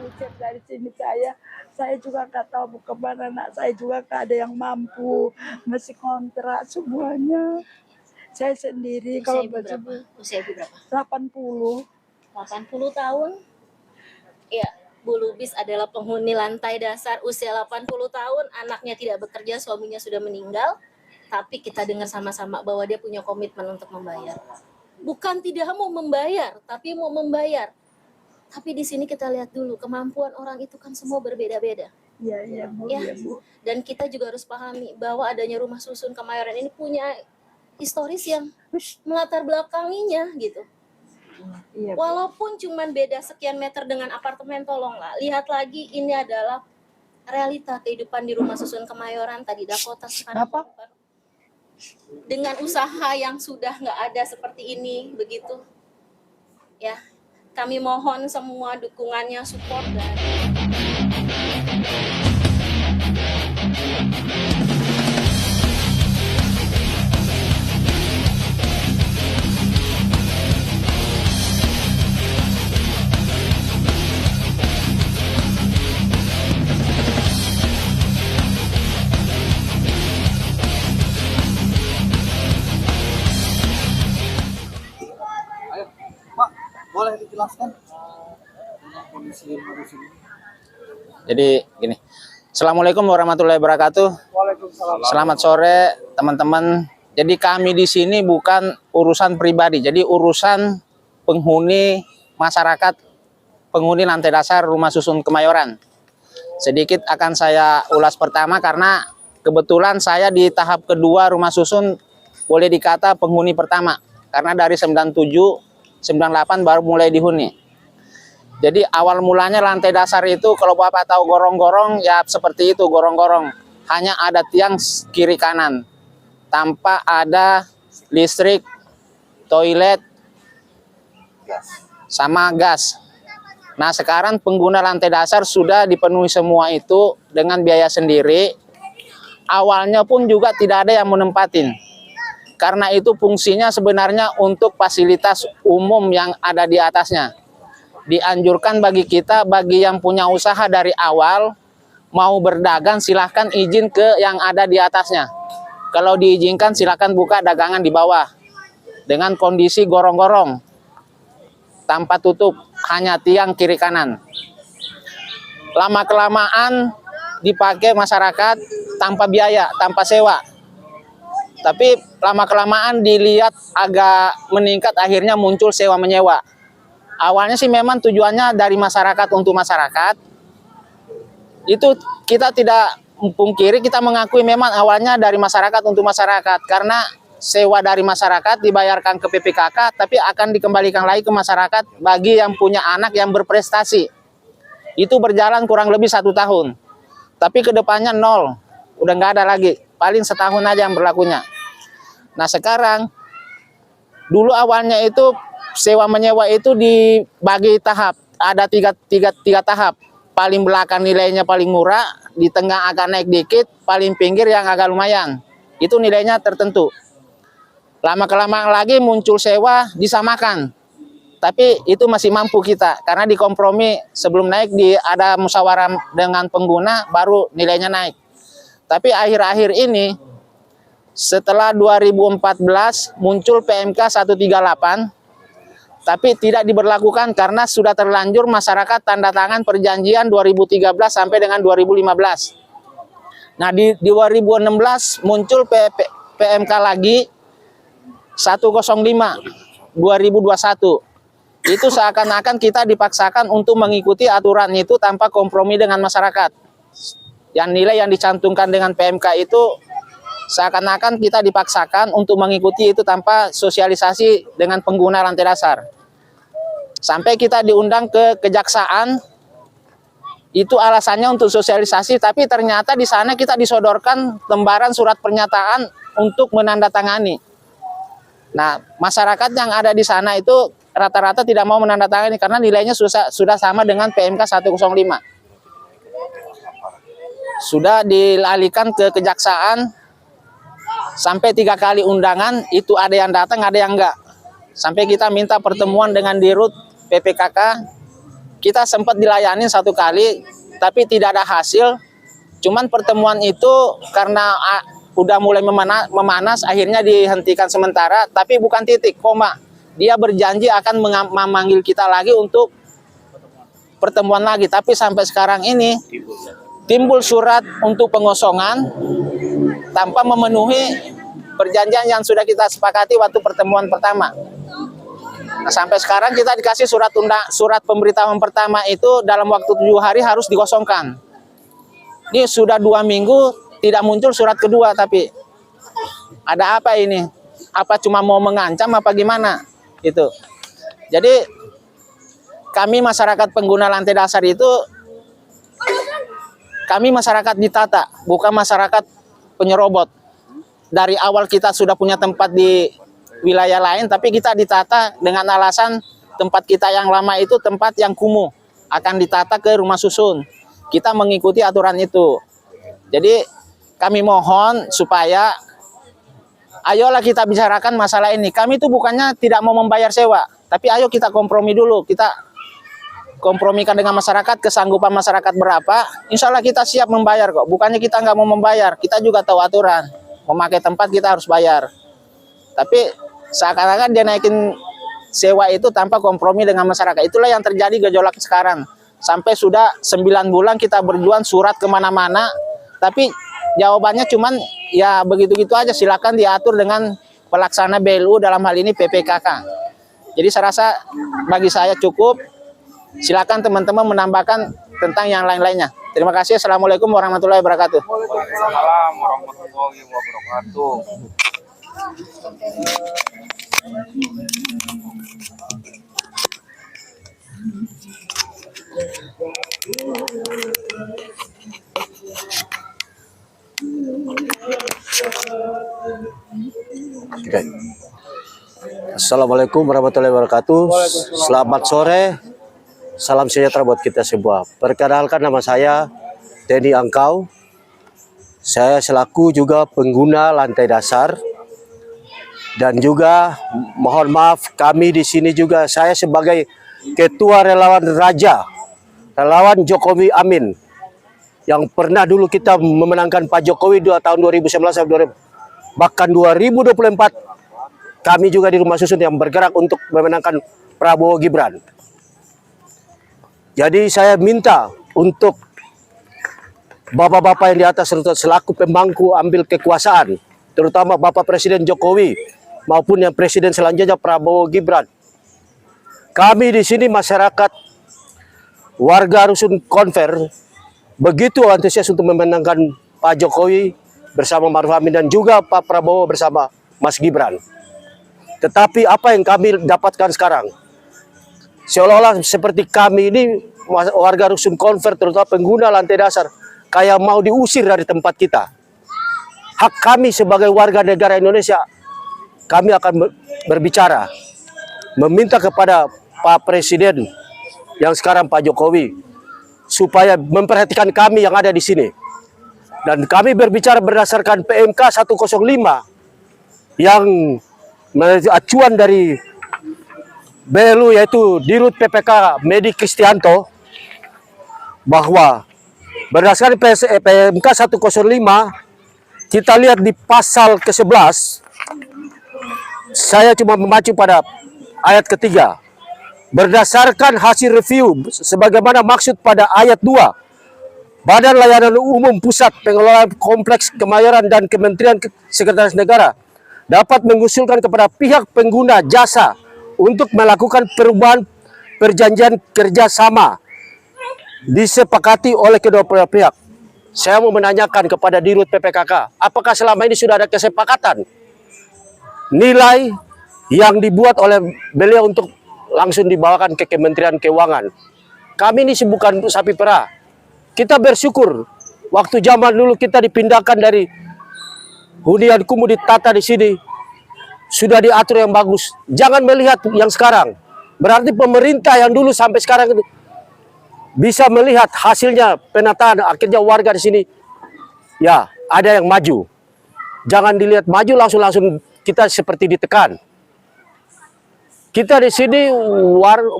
Usir dari sini saya juga nggak tahu mau kemana, anak saya juga nggak ada yang mampu, masih kontrak semuanya. Saya sendiri kalau Usia ibu berapa? 80. 80 tahun. Ya, Bu Lubis adalah penghuni lantai dasar usia 80 tahun, anaknya tidak bekerja, suaminya sudah meninggal, tapi kita dengar sama-sama bahwa dia punya komitmen untuk membayar. Bukan tidak mau membayar, tapi mau membayar. Tapi di sini kita lihat dulu, kemampuan orang itu kan semua berbeda-beda. Iya, Bu. Ya. Iya, Bu. Dan kita juga harus pahami bahwa adanya rumah susun Kemayoran ini punya historis yang melatar belakanginya gitu. Iya, walaupun cuman beda sekian meter dengan apartemen, tolonglah lihat lagi, ini adalah realita kehidupan di rumah susun Kemayoran tadi Dakota sekarang. Dengan usaha yang sudah nggak ada seperti ini, begitu ya, kami mohon semua dukungannya, support dan boleh dijelaskan kondisi rumah di sini? Jadi gini, Assalamualaikum warahmatullahi wabarakatuh. Waalaikumsalam. Selamat sore teman-teman. Jadi kami di sini bukan urusan pribadi, jadi urusan penghuni masyarakat, penghuni lantai dasar rumah susun Kemayoran. Sedikit akan saya ulas pertama karena kebetulan saya di tahap kedua rumah susun, boleh dikata penghuni pertama. Karena dari 97 98 baru mulai dihuni. Jadi awal mulanya lantai dasar itu kalau Bapak tahu gorong-gorong ya seperti itu, gorong-gorong. Hanya ada tiang kiri kanan. Tanpa ada listrik, toilet, sama gas. Nah sekarang pengguna lantai dasar sudah dipenuhi semua itu dengan biaya sendiri. Awalnya pun juga tidak ada yang menempatin. Karena itu fungsinya sebenarnya untuk fasilitas umum yang ada di atasnya. Dianjurkan bagi kita, bagi yang punya usaha dari awal, mau berdagang silahkan izin ke yang ada di atasnya. Kalau diizinkan silahkan buka dagangan di bawah. Dengan kondisi gorong-gorong. Tanpa tutup, hanya tiang kiri kanan. Lama-kelamaan dipakai masyarakat tanpa biaya, tanpa sewa. Tapi lama-kelamaan dilihat agak meningkat, akhirnya muncul sewa menyewa. Awalnya sih memang tujuannya dari masyarakat untuk masyarakat. Itu kita tidak pungkiri, kita mengakui memang awalnya dari masyarakat untuk masyarakat. Karena sewa dari masyarakat dibayarkan ke PPKK, tapi akan dikembalikan lagi ke masyarakat bagi yang punya anak yang berprestasi. Itu berjalan kurang lebih 1 tahun. Tapi kedepannya 0, udah nggak ada lagi. Paling setahun aja yang berlakunya. Nah sekarang, dulu awalnya itu sewa menyewa itu dibagi tahap. Ada tiga tahap. Paling belakang nilainya paling murah, di tengah agak naik dikit, paling pinggir yang agak lumayan. Itu nilainya tertentu. Lama-kelamaan lagi muncul sewa disamakan. Tapi itu masih mampu kita, karena dikompromi sebelum naik ada musyawarah dengan pengguna, baru nilainya naik. Tapi akhir-akhir ini, setelah 2014 muncul PMK 138, tapi tidak diberlakukan karena sudah terlanjur masyarakat tanda tangan perjanjian 2013 sampai dengan 2015. Nah di 2016 muncul PMK lagi 105 2021. Itu seakan-akan kita dipaksakan untuk mengikuti aturan itu tanpa kompromi dengan masyarakat. Yang nilai yang dicantumkan dengan PMK itu seakan-akan kita dipaksakan untuk mengikuti itu tanpa sosialisasi dengan pengguna lantai dasar. Sampai kita diundang ke kejaksaan, itu alasannya untuk sosialisasi, tapi ternyata di sana kita disodorkan lembaran surat pernyataan untuk menandatangani. Nah, masyarakat yang ada di sana itu rata-rata tidak mau menandatangani karena nilainya sudah sama dengan PMK 105. Sudah dialihkan ke kejaksaan. Sampai 3 kali undangan, itu ada yang datang, ada yang enggak. Sampai kita minta pertemuan dengan Dirut PPKK, kita sempat dilayani 1 kali, tapi tidak ada hasil. Cuman pertemuan itu karena udah mulai memanas, akhirnya dihentikan sementara, tapi bukan titik, koma. Dia berjanji akan memanggil kita lagi untuk pertemuan lagi, tapi sampai sekarang ini timbul surat untuk pengosongan tanpa memenuhi perjanjian yang sudah kita sepakati waktu pertemuan pertama. Nah, sampai sekarang kita dikasih surat pemberitahuan pertama itu dalam waktu 7 hari harus dikosongkan. Ini sudah 2 minggu tidak muncul surat kedua, tapi ada apa ini? Apa cuma mau mengancam apa gimana? Itu. Jadi kami masyarakat pengguna lantai dasar itu, kami masyarakat ditata, bukan masyarakat penyerobot. Dari awal kita sudah punya tempat di wilayah lain, tapi kita ditata dengan alasan tempat kita yang lama itu tempat yang kumuh, akan ditata ke rumah susun. Kita mengikuti aturan itu. Jadi kami mohon supaya ayolah kita bicarakan masalah ini. Kami itu bukannya tidak mau membayar sewa, tapi ayo kita kompromi dulu. Kita kompromikan dengan masyarakat, kesanggupan masyarakat berapa, insya Allah kita siap membayar kok. Bukannya kita nggak mau membayar, kita juga tahu aturan. Memakai tempat kita harus bayar. Tapi seakan-akan dia naikin sewa itu tanpa kompromi dengan masyarakat. Itulah yang terjadi gejolak sekarang. Sampai sudah 9 bulan kita berjuang surat kemana-mana, tapi jawabannya cuman ya begitu-gitu aja. Silakan diatur dengan pelaksana BLU, dalam hal ini PPKK. Jadi saya rasa bagi saya cukup. Silakan teman-teman menambahkan tentang yang lain-lainnya. Terima kasih. Assalamualaikum warahmatullahi wabarakatuh. Waalaikumsalam warahmatullahi wabarakatuh. Oke. Assalamualaikum warahmatullahi wabarakatuh. Selamat sore. Salam sejahtera buat kita semua. Perkenalkan, nama saya Denny Angkau. Saya selaku juga pengguna lantai dasar. Dan juga mohon maaf, kami di sini juga saya sebagai ketua relawan Raja, relawan Jokowi Amin, yang pernah dulu kita memenangkan Pak Jokowi tahun 2019 bahkan 2024, kami juga di rumah susun yang bergerak untuk memenangkan Prabowo Gibran. Jadi saya minta untuk bapak-bapak yang di atas selaku pemangku ambil kekuasaan, terutama Bapak Presiden Jokowi maupun yang presiden selanjutnya Prabowo Gibran. Kami di sini masyarakat warga Rusun Konver begitu antusias untuk memenangkan Pak Jokowi bersama Maruf Amin dan juga Pak Prabowo bersama Mas Gibran. Tetapi apa yang kami dapatkan sekarang, seolah-olah seperti kami ini warga Rusun Konver, terutama pengguna lantai dasar, kayak mau diusir dari tempat kita. Hak kami sebagai warga negara Indonesia, kami akan berbicara, meminta kepada Pak Presiden yang sekarang Pak Jokowi supaya memperhatikan kami yang ada di sini. Dan kami berbicara berdasarkan PMK 105 yang acuan dari BLU, yaitu Dirut PPK Medi Kristianto, bahwa berdasarkan PMK 105 kita lihat di pasal ke-11, saya cuma memacu pada ayat ketiga. Berdasarkan hasil review sebagaimana maksud pada ayat 2, Badan Layanan Umum Pusat Pengelolaan Kompleks Kemayoran dan Kementerian Sekretaris Negara dapat mengusulkan kepada pihak pengguna jasa untuk melakukan perubahan perjanjian kerjasama disepakati oleh kedua pihak. Saya mau menanyakan kepada Dirut PPKK, apakah selama ini sudah ada kesepakatan nilai yang dibuat oleh beliau untuk langsung dibawakan ke Kementerian Keuangan? Kami ini bukan sapi perah. Kita bersyukur waktu zaman dulu kita dipindahkan dari hunian kumuh ditata di sini, sudah diatur yang bagus. Jangan melihat yang sekarang. Berarti pemerintah yang dulu sampai sekarang itu bisa melihat hasilnya penataan, akhirnya warga di sini ya ada yang maju. Jangan dilihat maju langsung kita seperti ditekan. Kita di sini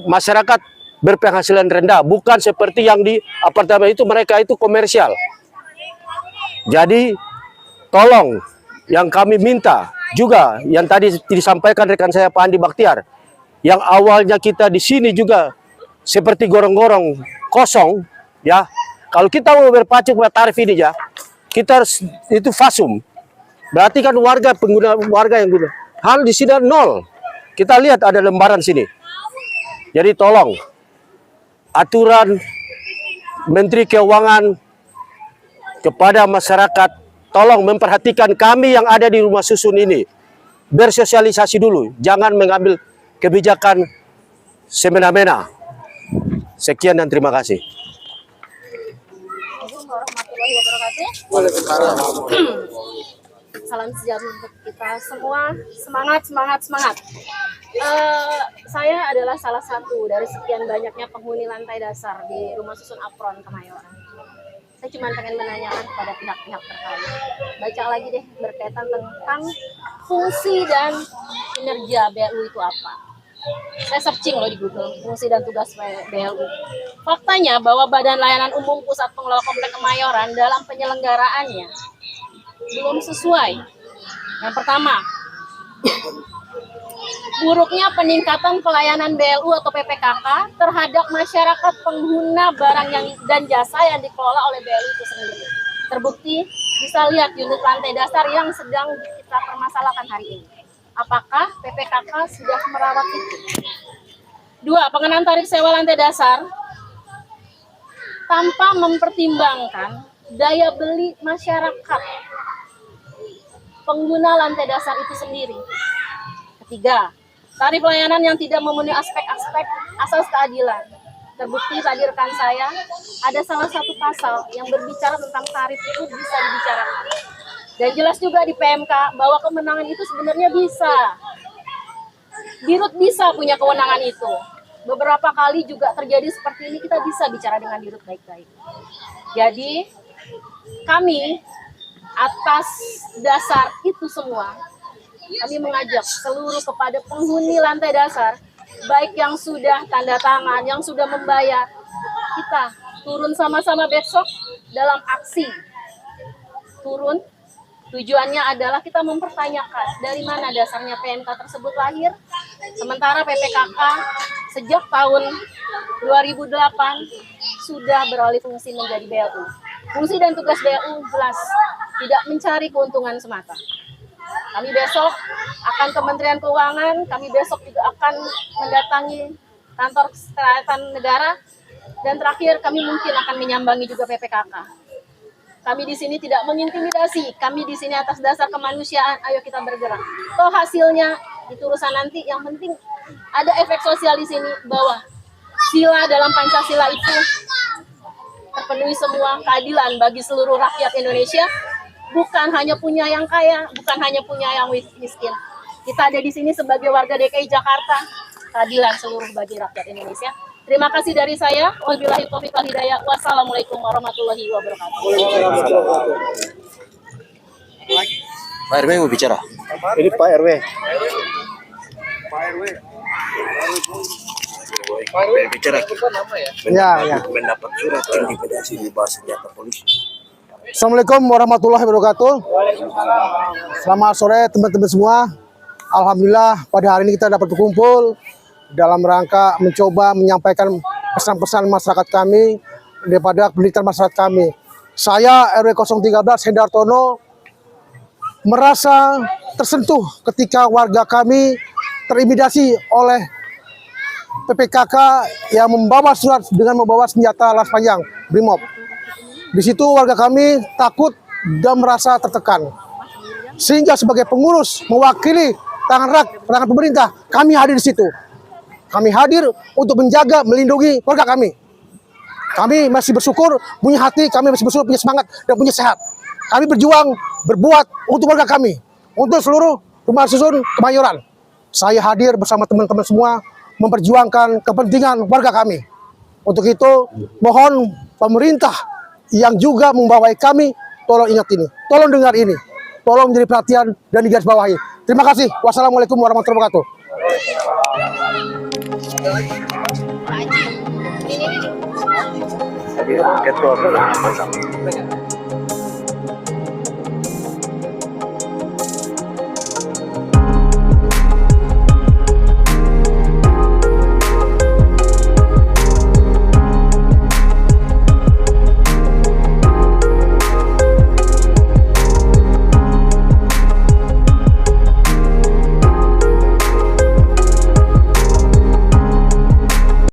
masyarakat berpenghasilan rendah, bukan seperti yang di apartemen itu, mereka itu komersial. Jadi tolong yang kami minta juga yang tadi disampaikan rekan saya Pak Andi Baktiar, yang awalnya kita di sini juga seperti gorong-gorong kosong ya. Kalau kita mau berpacu pada tarif ini ya, kita harus itu fasum. Berarti kan pengguna warga yang guna. Hal di sini nol. Kita lihat ada lembaran sini. Jadi tolong aturan Menteri Keuangan kepada masyarakat, tolong memperhatikan kami yang ada di rumah susun ini. Bersosialisasi dulu, jangan mengambil kebijakan semena-mena. Sekian dan terima kasih. Assalamualaikum warahmatullahi wabarakatuh. Salam sejahtera untuk kita semua. Semangat, semangat, semangat. Saya adalah salah satu dari sekian banyaknya penghuni lantai dasar di rumah susun Apron Kemayoran. Saya cuma pengen menanyakan kepada pihak-pihak terkait. Baca lagi deh berkaitan tentang fungsi dan kinerja BLU itu apa. Saya searching loh di Google, fungsi dan tugas BLU. Faktanya bahwa Badan Layanan Umum Pusat Pengelola Komplek Kemayoran dalam penyelenggaraannya belum sesuai. Yang pertama, buruknya peningkatan pelayanan BLU atau PPKK terhadap masyarakat pengguna barang dan jasa yang dikelola oleh BLU itu sendiri. Terbukti bisa lihat unit lantai dasar yang sedang kita permasalahkan hari ini. Apakah PPKK sudah merawat itu? 2. Pengenaan tarif sewa lantai dasar tanpa mempertimbangkan daya beli masyarakat pengguna lantai dasar itu sendiri. 3. Tarif layanan yang tidak memenuhi aspek-aspek asas keadilan. Terbukti tadi rekan saya ada salah satu pasal yang berbicara tentang tarif itu bisa dibicarakan. Dan jelas juga di PMK bahwa kemenangan itu sebenarnya bisa. Dirut bisa punya kewenangan itu. Beberapa kali juga terjadi seperti ini, kita bisa bicara dengan Dirut baik-baik. Jadi kami atas dasar itu semua, kami mengajak seluruh kepada penghuni lantai dasar, baik yang sudah tanda tangan, yang sudah membayar, kita turun sama-sama besok dalam aksi. Turun, tujuannya adalah kita mempertanyakan dari mana dasarnya PMK tersebut lahir, sementara PPKK sejak tahun 2008 sudah beralih fungsi menjadi BLU. Fungsi dan tugas BLU jelas tidak mencari keuntungan semata. Kami besok akan Kementerian Keuangan, kami besok juga akan mendatangi kantor kesehatan negara, dan terakhir kami mungkin akan menyambangi juga PPKK. Kami di sini tidak mengintimidasi, kami di sini atas dasar kemanusiaan, ayo kita bergerak. Toh hasilnya itu urusan nanti, yang penting ada efek sosial di sini bahwa sila dalam Pancasila itu terpenuhi semua, keadilan bagi seluruh rakyat Indonesia. Bukan hanya punya yang kaya, bukan hanya punya yang miskin. Kita ada di sini sebagai warga DKI Jakarta, keadilan seluruh bagi rakyat Indonesia. Terima kasih dari saya. Wabillahi taufiq wal hidayah. Wassalamualaikum warahmatullahi wabarakatuh. Pak RW mau bicara. Ini Pak RW. Pak RW bicara. Ya. Mendapat surat intimidasi di bawah senjata polisi. Assalamualaikum warahmatullahi wabarakatuh. Selamat sore teman-teman semua. Alhamdulillah pada hari ini kita dapat berkumpul dalam rangka mencoba menyampaikan pesan-pesan masyarakat kami daripada penderitaan masyarakat kami. Saya RW 013 Hendartono merasa tersentuh ketika warga kami terintimidasi oleh PPKK yang membawa surat dengan membawa senjata laras panjang Brimob. Di situ warga kami takut dan merasa tertekan. Sehingga sebagai pengurus mewakili tangan pemerintah, kami hadir di situ. Kami hadir untuk menjaga, melindungi warga kami. Kami masih bersyukur, punya hati, kami masih bersyukur, punya semangat, dan punya sehat. Kami berjuang, berbuat untuk warga kami, untuk seluruh rumah susun Kemayoran. Saya hadir bersama teman-teman semua, memperjuangkan kepentingan warga kami. Untuk itu, mohon pemerintah yang juga membawai kami, tolong ingat ini, tolong dengar ini, tolong menjadi perhatian dan digarisbawahi. Terima kasih. Wassalamualaikum warahmatullahi wabarakatuh. Jadi ketua bersama.